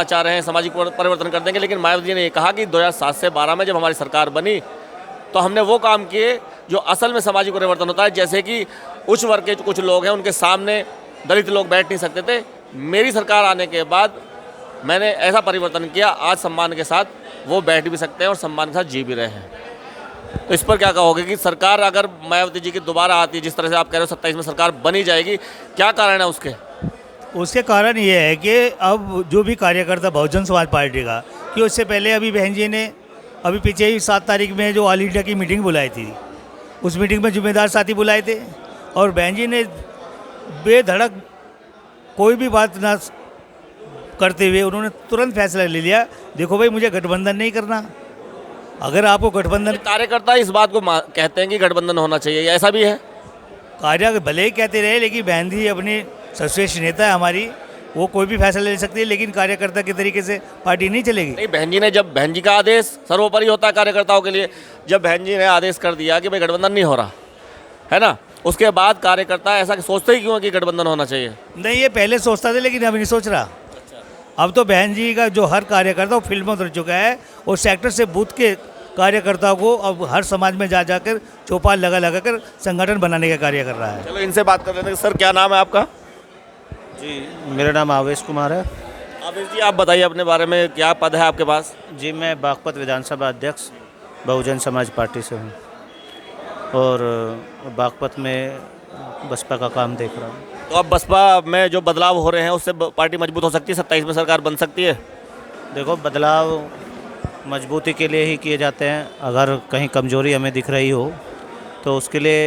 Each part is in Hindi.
चाह रहे हैं सामाजिक परिवर्तन कर देंगे, लेकिन मायावती जी ने ये कहा कि 2007 से 12 में जब हमारी सरकार बनी तो हमने वो काम किए जो असल में सामाजिक परिवर्तन होता है। जैसे कि उच्च वर्ग के कुछ लोग हैं, उनके सामने दलित लोग बैठ नहीं सकते थे। मेरी सरकार आने के बाद मैंने ऐसा परिवर्तन किया, आज सम्मान के साथ वो बैठ भी सकते हैं और सम्मान के साथ जी भी रहे हैं। तो इस पर क्या कहोगे कि सरकार अगर मायावती जी की दोबारा आती है, जिस तरह से आप कह रहे हो 27 में सरकार बनी जाएगी, क्या कारण है उसके? उसके कारण ये है कि अब जो भी कार्यकर्ता बहुजन समाज पार्टी का, कि उससे पहले अभी बहन जी ने अभी पीछे ही 7 तारीख में जो ऑल इंडिया की मीटिंग बुलाई थी, उस मीटिंग में जिम्मेदार साथी बुलाए थे और बहन जी ने बेधड़क कोई भी बात ना करते हुए उन्होंने तुरंत फैसला ले लिया, देखो भाई मुझे गठबंधन नहीं करना। अगर आपको गठबंधन, कार्यकर्ता इस बात को कहते हैं कि गठबंधन होना चाहिए, ऐसा भी है? कार्य भले ही कहते रहे, लेकिन बहन जी अपनी सर्वश्रेष्ठ नेता है हमारी, वो कोई भी फैसला ले सकती है, लेकिन कार्यकर्ता के तरीके से पार्टी नहीं चलेगी। नहीं, बहन जी का आदेश सर्वोपरि होता है कार्यकर्ताओं के लिए। जब बहन जी ने आदेश कर दिया कि भाई गठबंधन नहीं हो रहा है ना, उसके बाद कार्यकर्ता ऐसा सोचते ही क्यों है कि गठबंधन होना चाहिए? नहीं, ये पहले सोचता था लेकिन अब नहीं सोच रहा। अब तो बहन जी का जो हर कार्यकर्ता वो फील्ड में उतर चुका है और सेक्टर से बूथ के कार्यकर्ताओं को अब हर समाज में जा जाकर चौपाल लगा कर संगठन बनाने का कार्य कर रहा है। चलो इनसे बात कर लेते हैं। सर, क्या नाम है आपका? जी, मेरा नाम आवेश कुमार है। आवेश जी, आप बताइए अपने बारे में, क्या पद है आपके पास? जी, मैं बागपत विधानसभा अध्यक्ष बहुजन समाज पार्टी से हूँ और बागपत में बसपा का काम देख रहा हूँ। तो अब बसपा में जो बदलाव हो रहे हैं उससे पार्टी मजबूत हो सकती है, 27 में सरकार बन सकती है? देखो, बदलाव मजबूती के लिए ही किए जाते हैं। अगर कहीं कमजोरी हमें दिख रही हो तो उसके लिए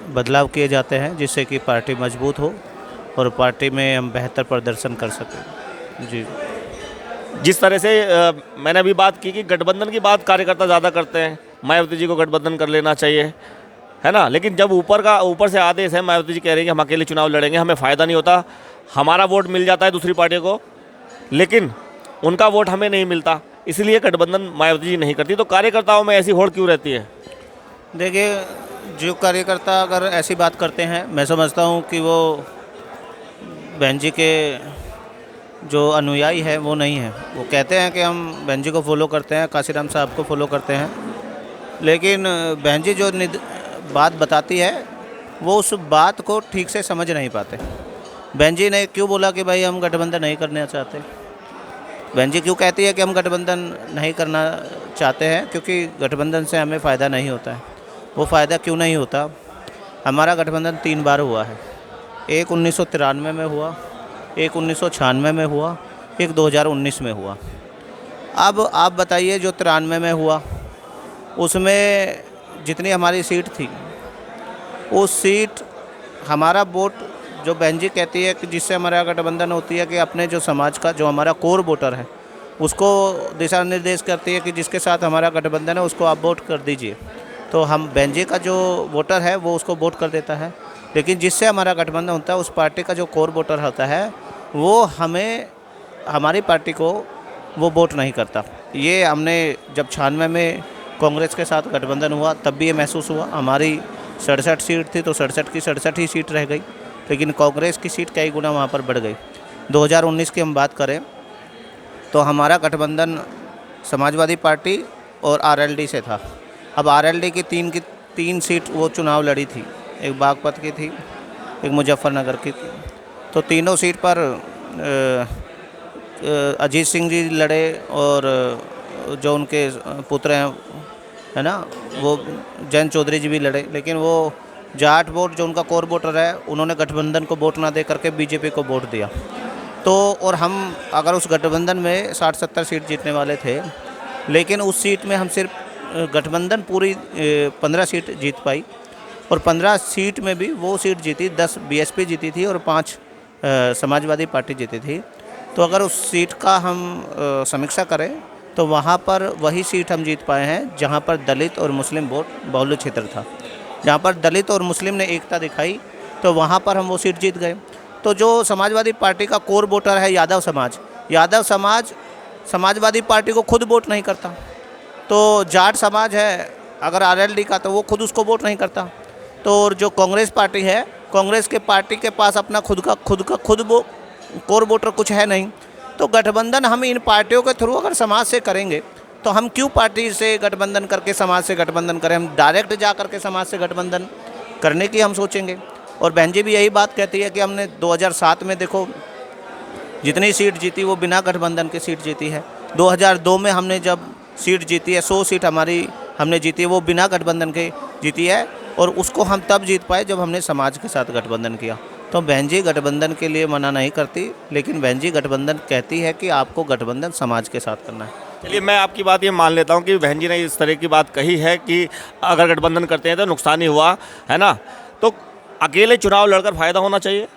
बदलाव किए जाते हैं, जिससे कि पार्टी मजबूत हो और पार्टी में हम बेहतर प्रदर्शन कर सकें। जी, जिस तरह से मैंने अभी बात की कि गठबंधन की बात कार्यकर्ता ज़्यादा करते हैं, मायावती जी को गठबंधन कर लेना चाहिए, है ना, लेकिन जब ऊपर से आदेश है, मायावती जी कह रही है कि हम अकेले चुनाव लड़ेंगे, हमें फ़ायदा नहीं होता, हमारा वोट मिल जाता है दूसरी पार्टी को, लेकिन उनका वोट हमें नहीं मिलता, इसलिए गठबंधन मायावती जी नहीं करती। तो कार्यकर्ताओं में ऐसी होड़ क्यों रहती है? देखिए, जो कार्यकर्ता अगर ऐसी बात करते हैं, मैं समझता हूँ कि वो बहन जी के जो अनुयायी है वो नहीं है। वो कहते हैं कि हम बहन जी को फॉलो करते हैं, काशीराम साहब को फॉलो करते हैं, लेकिन बहन जी जो बात बताती है वो उस बात को ठीक से समझ नहीं पाते। बहन जी ने क्यों बोला कि भाई हम गठबंधन नहीं करना चाहते? बहन जी क्यों कहती है कि हम गठबंधन नहीं करना चाहते हैं? क्योंकि गठबंधन से हमें फ़ायदा नहीं होता है। वो फ़ायदा क्यों नहीं होता? हमारा गठबंधन 3 बार हुआ है। एक 1993 में हुआ, एक 1996 में हुआ, एक 2019 में हुआ। अब आप बताइए, जो 93 में हुआ उसमें जितनी हमारी सीट थी, उस सीट हमारा वोट जो बहन जी कहती है कि जिससे हमारा गठबंधन होती है कि अपने जो समाज का जो हमारा कोर वोटर है उसको दिशा निर्देश करती है कि जिसके साथ हमारा गठबंधन है उसको आप वोट कर दीजिए। तो हम बहन जी का जो वोटर है वो उसको वोट कर देता है, लेकिन जिससे हमारा गठबंधन होता है उस पार्टी का जो कोर वोटर होता है वो हमें, हमारी पार्टी को वो वोट नहीं करता। ये हमने जब 96 में कांग्रेस के साथ गठबंधन हुआ तब भी ये महसूस हुआ। हमारी 67 सीट थी तो 67 की 67 ही सीट रह गई, लेकिन कांग्रेस की सीट कई गुना वहाँ पर बढ़ गई। 2019 की हम बात करें तो हमारा गठबंधन समाजवादी पार्टी और आरएलडी से था। अब आरएलडी की तीन सीट वो चुनाव लड़ी थी, एक बागपत की थी, एक मुजफ्फरनगर की थी। तो तीनों सीट पर अजीत सिंह जी लड़े और जो उनके पुत्र हैं, है ना, वो जयंत चौधरी जी भी लड़े, लेकिन वो जाट वोट जो उनका कोर वोटर है उन्होंने गठबंधन को वोट ना दे करके बीजेपी को वोट दिया। तो और हम अगर उस गठबंधन में 60-70 सीट जीतने वाले थे, लेकिन उस सीट में हम सिर्फ गठबंधन पूरी 15 सीट जीत पाई और 15 सीट में भी वो सीट जीती 10 बीएसपी जीती थी और 5 समाजवादी पार्टी जीती थी। तो अगर उस सीट का हम समीक्षा करें तो वहाँ पर वही सीट हम जीत पाए हैं जहाँ पर दलित और मुस्लिम वोट बाहुल्य क्षेत्र था। जहाँ पर दलित और मुस्लिम ने एकता दिखाई तो वहाँ पर हम वो सीट जीत गए। तो जो समाजवादी पार्टी का कोर वोटर है यादव समाज समाजवादी पार्टी को खुद वोट नहीं करता। तो जाट समाज है अगर आरएलडी का, तो वो खुद उसको वोट नहीं करता। तो और जो कांग्रेस पार्टी है, कांग्रेस के पार्टी के पास अपना खुद वो कोर वोटर कुछ है नहीं, तो गठबंधन हम इन पार्टियों के थ्रू अगर समाज से करेंगे तो हम क्यों पार्टी से गठबंधन करके समाज से गठबंधन करें, हम डायरेक्ट जा करके समाज से गठबंधन करने की हम सोचेंगे। और बहन जी भी यही बात कहती है कि हमने 2007 में देखो जितनी सीट जीती वो बिना गठबंधन की सीट जीती है। 2002 में हमने जब सीट जीती है, 100 सीट हमारी हमने जीती है, वो बिना गठबंधन के जीती है, और उसको हम तब जीत पाए जब हमने समाज के साथ गठबंधन किया। तो बहन जी गठबंधन के लिए मना नहीं करती, लेकिन बहन जी गठबंधन कहती है कि आपको गठबंधन समाज के साथ करना है। चलिए, मैं आपकी बात ये मान लेता हूँ कि बहन जी ने इस तरह की बात कही है कि अगर गठबंधन करते हैं तो नुकसान ही हुआ है ना, तो अकेले चुनाव लड़कर फ़ायदा होना चाहिए।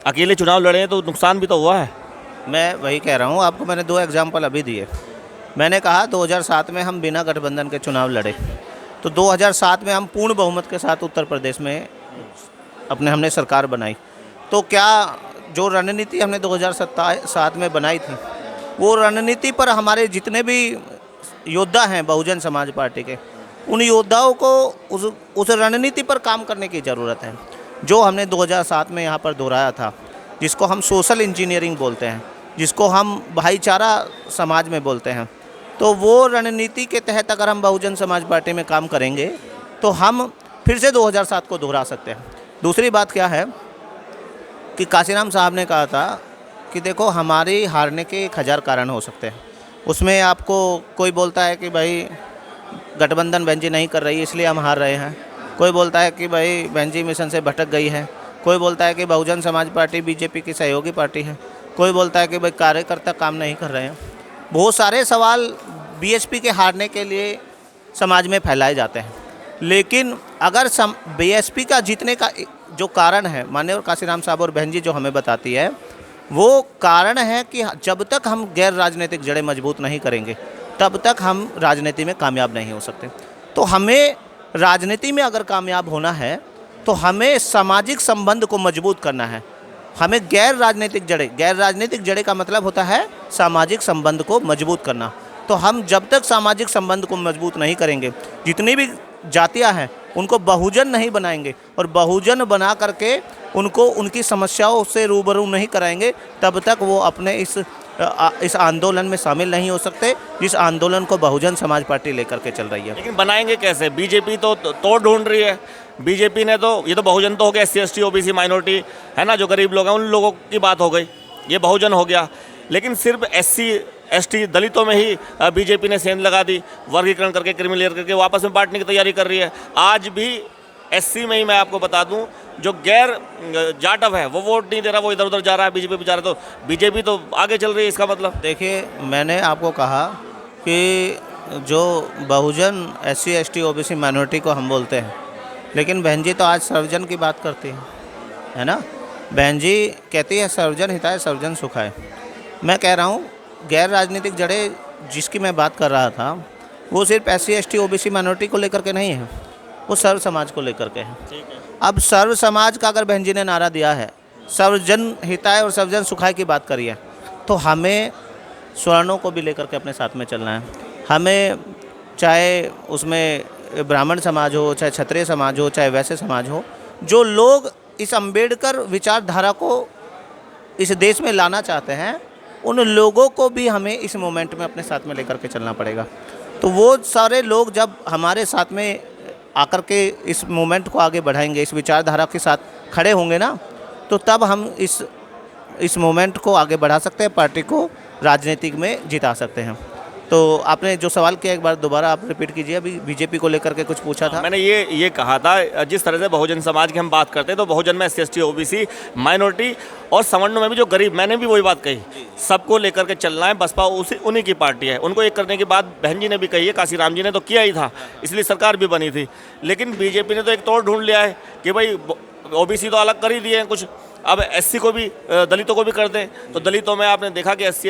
अकेले चुनाव लड़े तो नुकसान भी तो हुआ है। मैं वही कह रहा हूँ आपको, मैंने 2 एग्जाम्पल अभी दिए। मैंने कहा 2007 में हम बिना गठबंधन के चुनाव लड़े, तो 2007 में हम पूर्ण बहुमत के साथ उत्तर प्रदेश में हमने सरकार बनाई। तो क्या जो रणनीति हमने 2007 में बनाई थी, वो रणनीति पर हमारे जितने भी योद्धा हैं बहुजन समाज पार्टी के, उन योद्धाओं को उस रणनीति पर काम करने की ज़रूरत है जो हमने 2007 में यहाँ पर दोहराया था, जिसको हम सोशल इंजीनियरिंग बोलते हैं, जिसको हम भाईचारा समाज में बोलते हैं। तो वो रणनीति के तहत अगर हम बहुजन समाज पार्टी में काम करेंगे तो हम फिर से 2007 को दोहरा सकते हैं। दूसरी बात क्या है कि काशीराम साहब ने कहा था कि देखो हमारी हारने के 1000 कारण हो सकते हैं। उसमें आपको कोई बोलता है कि भाई गठबंधन बहन जी नहीं कर रही इसलिए हम हार रहे हैं, कोई बोलता है कि भाई बहन जी मिशन से भटक गई है, कोई बोलता है कि बहुजन समाज पार्टी बीजेपी की सहयोगी पार्टी है, कोई बोलता है कि भाई कार्यकर्ता काम नहीं कर रहे हैं। बहुत सारे सवाल बीएसपी के हारने के लिए समाज में फैलाए जाते हैं, लेकिन अगर बीएसपी का जीतने का जो कारण है माननीय काशीराम साहब और बहन जी जो हमें बताती है, वो कारण है कि जब तक हम गैर राजनीतिक जड़ें मजबूत नहीं करेंगे तब तक हम राजनीति में कामयाब नहीं हो सकते। तो हमें राजनीति में अगर कामयाब होना है तो हमें सामाजिक संबंध को मजबूत करना है। हमें गैर राजनीतिक जड़ें का मतलब होता है सामाजिक संबंध को मजबूत करना। तो हम जब तक सामाजिक संबंध को मजबूत नहीं करेंगे, जितनी भी जातियां हैं उनको बहुजन नहीं बनाएंगे और बहुजन बना करके उनको उनकी समस्याओं से रूबरू नहीं कराएंगे, तब तक वो अपने इस आंदोलन में शामिल नहीं हो सकते जिस आंदोलन को बहुजन समाज पार्टी लेकर के चल रही है। लेकिन बनाएंगे कैसे? बीजेपी तो तोड़ ढूंढ रही है। बीजेपी ने तो, ये तो बहुजन तो हो गया, SC ST OBC माइनॉरिटी है ना, जो गरीब लोग हैं उन लोगों की बात हो गई, ये बहुजन हो गया। लेकिन सिर्फ SC ST दलितों में ही बीजेपी ने सेंध लगा दी, वर्गीकरण करके क्रिमिनल करके वापस में बांटने की तैयारी कर रही है। आज भी SC में ही मैं आपको बता दूं, जो गैर जाटव है वो वोट नहीं दे रहा, वो इधर उधर जा रहा है, बीजेपी जा रहा है। तो बीजेपी तो आगे चल रही है, इसका मतलब। देखिए, मैंने आपको कहा कि जो बहुजन SC ST OBC माइनॉरिटी को हम बोलते हैं, लेकिन बहन जी तो आज सर्वजन की बात करती है ना। बहन जी कहती है सर्वजन हिताय सर्वजन सुखाय। मैं कह रहा हूँ गैर राजनीतिक जड़ें जिसकी मैं बात कर रहा था वो सिर्फ SC ST OBC माइनॉरिटी को लेकर के नहीं है, वो सर्व समाज को लेकर के है। ठीक है। अब सर्व समाज का अगर बहन जी ने नारा दिया है, सर्वजन हिताय और सर्वजन सुखाय की बात करी है, तो हमें स्वर्णों को भी लेकर के अपने साथ में चलना है। हमें चाहे उसमें ब्राह्मण समाज हो, चाहे क्षत्रिय समाज हो, चाहे वैश्य समाज हो, जो लोग इस अम्बेडकर विचारधारा को इस देश में लाना चाहते हैं, उन लोगों को भी हमें इस मोमेंट में अपने साथ में लेकर के चलना पड़ेगा। तो वो सारे लोग जब हमारे साथ में आकर के इस मोमेंट को आगे बढ़ाएंगे, इस विचारधारा के साथ खड़े होंगे ना, तो तब हम इस मोमेंट को आगे बढ़ा सकते हैं, पार्टी को राजनीतिक में जिता सकते हैं। तो आपने जो सवाल किया एक बार दोबारा आप रिपीट कीजिए। अभी बीजेपी को लेकर के कुछ पूछा था। मैंने ये कहा था, जिस तरह से बहुजन समाज की हम बात करते हैं तो बहुजन में SC ST OBC माइनॉरिटी और सवर्णों में भी जो गरीब, मैंने भी वही बात कही, सबको लेकर के चलना है। बसपा उन्हीं की पार्टी है, उनको एक करने की बात बहन जी ने भी कही है, काशीराम जी ने तो किया ही था, इसलिए सरकार भी बनी थी। लेकिन बीजेपी ने तो एक तोड़ ढूंढ लिया है कि भाई OBC तो अलग कर ही दिए हैं कुछ, अब SC को भी, दलितों को भी कर दें। तो दलितों में आपने देखा कि SC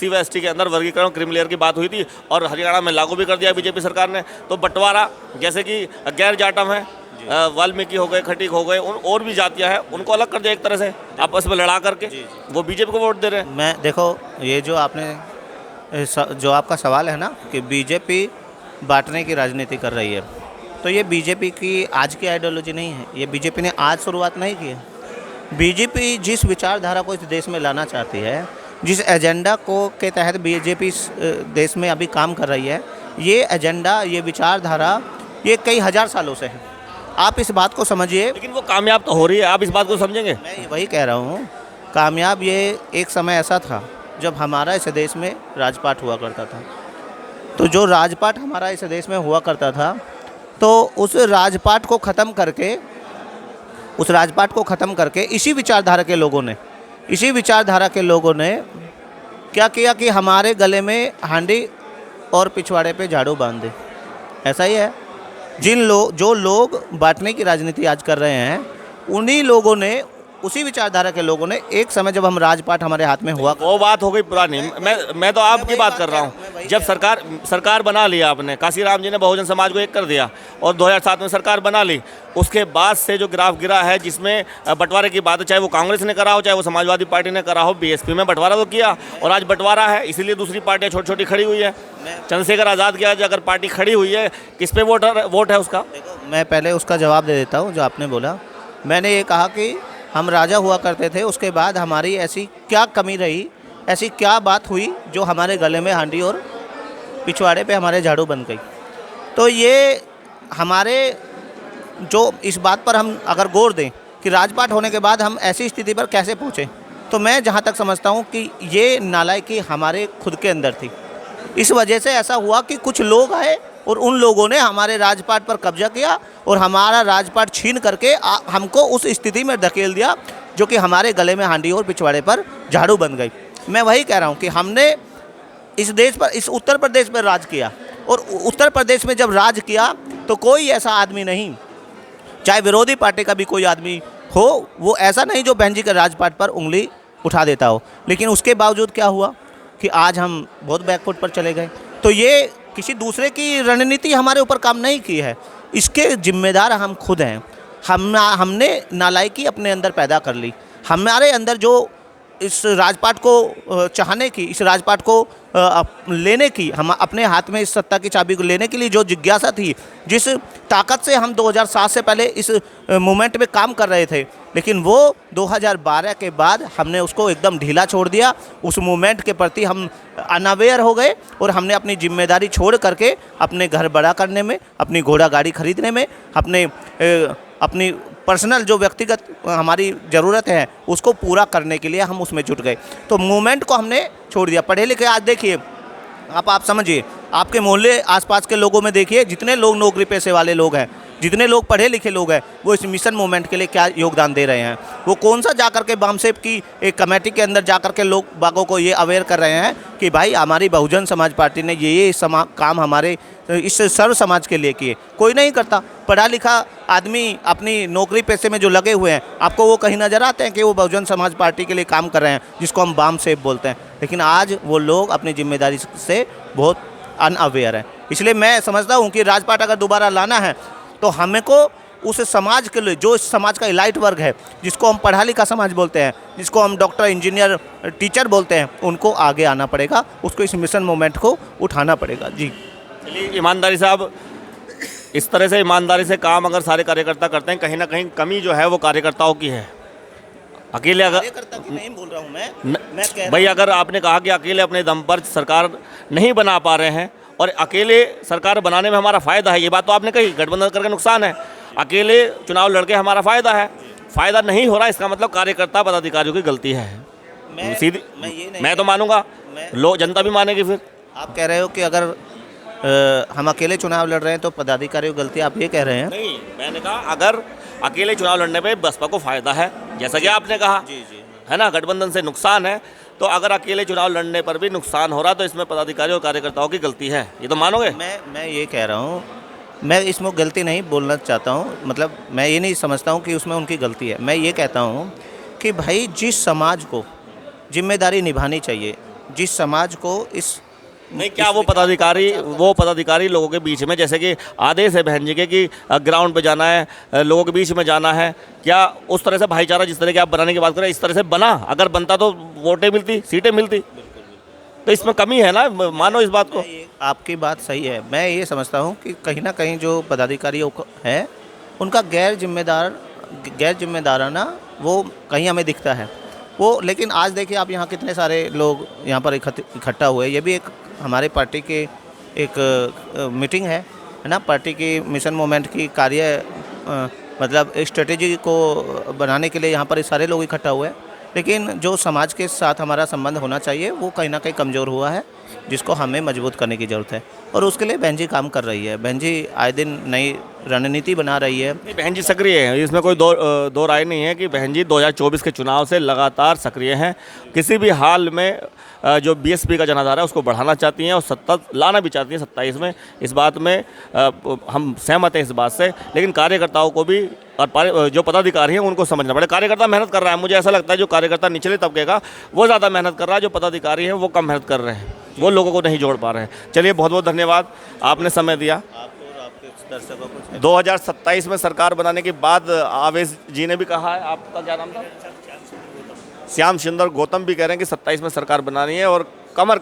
व ST के अंदर वर्गीकरण क्रिमिलेयर की बात हुई थी और हरियाणा में लागू भी कर दिया बीजेपी सरकार ने। तो बंटवारा, जैसे कि गैर जाटव हैं, वाल्मीकि हो गए, खटीक हो गए, और भी जातियां हैं, उनको अलग कर दिया एक तरह से आपस में लड़ा करके, वो बीजेपी को वोट दे रहे हैं। मैं देखो, ये जो आपका सवाल है ना कि बीजेपी बांटने की राजनीति कर रही है, तो ये बीजेपी की आज की आइडियोलॉजी नहीं है, ये बीजेपी ने आज शुरुआत नहीं की है। बीजेपी जिस विचारधारा को इस देश में लाना चाहती है जिस एजेंडा को के तहत बीजेपी इस देश में अभी काम कर रही है, ये एजेंडा, ये विचारधारा, ये कई हज़ार सालों से है। आप इस बात को समझिए। लेकिन वो कामयाब तो हो रही है, आप इस बात को समझेंगे। मैं वही कह रहा हूँ, कामयाब ये एक समय ऐसा था जब हमारा इस देश में राजपाट हुआ करता था। तो जो राजपाट हमारा इस देश में हुआ करता था, तो उस राजपाट को ख़त्म करके इसी विचारधारा के लोगों ने क्या किया कि हमारे गले में हांडी और पिछवाड़े पे झाड़ू बांध दे। ऐसा ही है। जो लोग बांटने की राजनीति आज कर रहे हैं, उन्हीं लोगों ने, उसी विचारधारा के लोगों ने एक समय जब हम राजपाट हमारे हाथ में हुआ, वो बात हो गई पुरानी। मैं तो आपकी बात कर रहा हूँ। जब सरकार बना लिया आपने, काशीराम जी ने बहुजन समाज को एक कर दिया और 2007 में सरकार बना ली, उसके बाद से जो ग्राफ गिरा है, जिसमें बंटवारे की बात है, चाहे वो कांग्रेस ने करा हो, चाहे वो समाजवादी पार्टी ने करा हो, बीएसपी में बंटवारा तो किया और आज बंटवारा है, इसीलिए दूसरी पार्टियाँ छोटी छोटी खड़ी हुई है। चंद्रशेखर आज़ाद की आज अगर पार्टी खड़ी हुई है, किस पे वोट है उसका? मैं पहले उसका जवाब दे देता हूँ जो आपने बोला। मैंने ये कहा कि हम राजा हुआ करते थे, उसके बाद हमारी ऐसी क्या कमी रही, ऐसी क्या बात हुई जो हमारे गले में हांडी और पिछवाड़े पे हमारे झाड़ू बन गई। तो ये हमारे जो इस बात पर हम अगर गौर दें कि राजपाट होने के बाद हम ऐसी स्थिति पर कैसे पहुँचे, तो मैं जहाँ तक समझता हूँ कि ये नालायकी हमारे खुद के अंदर थी। इस वजह से ऐसा हुआ कि कुछ लोग आए और उन लोगों ने हमारे राजपाट पर कब्जा किया और हमारा राजपाट छीन करके हमको उस स्थिति में धकेल दिया जो कि हमारे गले में हांडी और पिछवाड़े पर झाड़ू बन गई। मैं वही कह रहा हूँ कि हमने इस देश पर, इस उत्तर प्रदेश पर राज किया, और उत्तर प्रदेश में जब राज किया तो कोई ऐसा आदमी नहीं, चाहे विरोधी पार्टी का भी कोई आदमी हो, वो ऐसा नहीं जो बहन जी के राजपाट पर उंगली उठा देता हो। लेकिन उसके बावजूद क्या हुआ कि आज हम बहुत बैकफुट पर चले गए। तो ये किसी दूसरे की रणनीति हमारे ऊपर काम नहीं की है, इसके जिम्मेदार हम खुद हैं। हमने नालायकी अपने अंदर पैदा कर ली। हमारे अंदर जो इस राजपाट को चाहने की, इस राजपाट को लेने की, हम अपने हाथ में इस सत्ता की चाबी को लेने के लिए जो जिज्ञासा थी, जिस ताकत से हम 2007 से पहले इस मूवमेंट में काम कर रहे थे, लेकिन वो 2012 के बाद हमने उसको एकदम ढीला छोड़ दिया। उस मूवमेंट के प्रति हम अनअवेयर हो गए और हमने अपनी जिम्मेदारी छोड़ करके अपने घर बड़ा करने में, अपनी घोड़ा गाड़ी खरीदने में, अपनी पर्सनल जो व्यक्तिगत हमारी ज़रूरत है उसको पूरा करने के लिए हम उसमें जुट गए। तो मूवमेंट को हमने छोड़ दिया। पढ़े लिखे आज देखिए, आप समझिए, आपके मोहल्ले आसपास के लोगों में देखिए, जितने लोग नौकरी पेशे वाले लोग हैं, जितने लोग पढ़े लिखे लोग हैं, वो इस मिशन मूवमेंट के लिए क्या योगदान दे रहे हैं। वो कौन सा जाकर के बामसेब की एक कमेटी के अंदर जाकर के लोग बागों को ये अवेयर कर रहे हैं कि भाई हमारी बहुजन समाज पार्टी ने ये काम हमारे इस सर्व समाज के लिए किए। कोई नहीं करता। पढ़ा लिखा आदमी अपनी नौकरी पेशे में जो लगे हुए हैं, आपको वो कहीं नज़र आते हैं कि वो बहुजन समाज पार्टी के लिए काम कर रहे हैं, जिसको हम बामसेब बोलते हैं। लेकिन आज वो लोग अपनी जिम्मेदारी से बहुत अनअवेयर हैं। इसलिए मैं समझता हूँ कि राजपाट अगर दोबारा लाना है तो हमें को उस समाज के लिए, जो इस समाज का इलाइट वर्ग है, जिसको हम पढ़ा लिखा समाज बोलते हैं, जिसको हम डॉक्टर, इंजीनियर, टीचर बोलते हैं, उनको आगे आना पड़ेगा, उसको इस मिशन मूवमेंट को उठाना पड़ेगा। जी चलिए, ईमानदारी से आप इस तरह से ईमानदारी से काम अगर सारे कार्यकर्ता करते हैं, कहीं ना कहीं कमी जो है वो कार्यकर्ताओं की है। अकेले अगर कार्यकर्ता की नहीं बोल रहा हूँ मैं कह भाई, अगर आपने कहा कि अकेले अपने दम पर सरकार नहीं बना पा रहे हैं और अकेले सरकार बनाने में हमारा फ़ायदा है, ये बात तो आपने कही, गठबंधन करके नुकसान है, अकेले चुनाव लड़के हमारा फ़ायदा है, फ़ायदा नहीं हो रहा, इसका मतलब कार्यकर्ता पदाधिकारियों की गलती है। सीधी मैं तो मानूंगा, लोग, जनता भी मानेगी। फिर आप कह रहे हो कि अगर हम अकेले चुनाव लड़ रहे हैं तो पदाधिकारियों की गलती, आप ये कह रहे हैं? नहीं, मैंने कहा अगर अकेले चुनाव लड़ने पे बसपा को फ़ायदा है, जैसा कि आपने कहा, जी जी, है ना, गठबंधन से नुकसान है, तो अगर अकेले चुनाव लड़ने पर भी नुकसान हो रहा तो इसमें पदाधिकारियों और कार्यकर्ताओं की गलती है, ये तो मानोगे? मैं ये कह रहा हूँ, मैं इसमें गलती नहीं बोलना चाहता हूँ, मतलब मैं ये नहीं समझता हूँ कि उसमें उनकी गलती है। मैं ये कहता हूँ कि भाई जिस समाज को जिम्मेदारी निभानी चाहिए, जिस समाज को इस नहीं, क्या वो पदाधिकारी लोगों के बीच में, जैसे कि आदेश है बहन जी के कि ग्राउंड पे जाना है, लोगों के बीच में जाना है, क्या उस तरह से भाईचारा जिस तरह की आप बनाने की बात करें, इस तरह से बना? अगर बनता तो वोटें मिलती, सीटें मिलती। तो इसमें कमी है ना, मानो इस बात को। आपकी बात सही है। मैं ये समझता हूँ कि कहीं ना कहीं जो पदाधिकारियों को है, उनका गैर जिम्मेदाराना वो कहीं हमें दिखता है। वो, लेकिन आज देखिए आप यहाँ कितने सारे लोग यहाँ पर इकट्ठा हुए। ये भी एक हमारे पार्टी की एक मीटिंग है ना, पार्टी की मिशन मूवमेंट की मतलब स्ट्रेटेजी को बनाने के लिए यहाँ पर सारे लोग इकट्ठा हुए हैं। लेकिन जो समाज के साथ हमारा संबंध होना चाहिए वो कहीं ना कहीं कमज़ोर हुआ है, जिसको हमें मजबूत करने की ज़रूरत है और उसके लिए बहन जी काम कर रही है। बहन जी आए दिन नई रणनीति बना रही है। नहीं, बहन जी सक्रिय है, इसमें कोई दो राय नहीं है कि बहन जी 2024 के चुनाव से लगातार सक्रिय हैं। किसी भी हाल में जो बीएसपी का जनाधार है उसको बढ़ाना चाहती हैं और सत्ता लाना भी चाहती हैं 27 में। इस बात में हम सहमत हैं इस बात से, लेकिन कार्यकर्ताओं को भी और जो पदाधिकारी हैं उनको समझना पड़ेगा। कार्यकर्ता मेहनत कर रहा है, मुझे ऐसा लगता है जो कार्यकर्ता निचले तबके का वो ज़्यादा मेहनत कर रहा है, जो पदाधिकारी हैं वो कम मेहनत कर रहे हैं, वो लोगों को नहीं जोड़ पा रहे हैं। चलिए, बहुत बहुत धन्यवाद, आपने समय दिया। आपको और आपके दर्शकों को 2027 में सरकार बनाने के बाद आवेश जी ने भी कहा है, आपका क्या नाम था? श्याम सुंदर गौतम भी कह रहे हैं कि 27 में सरकार बनानी है और कमर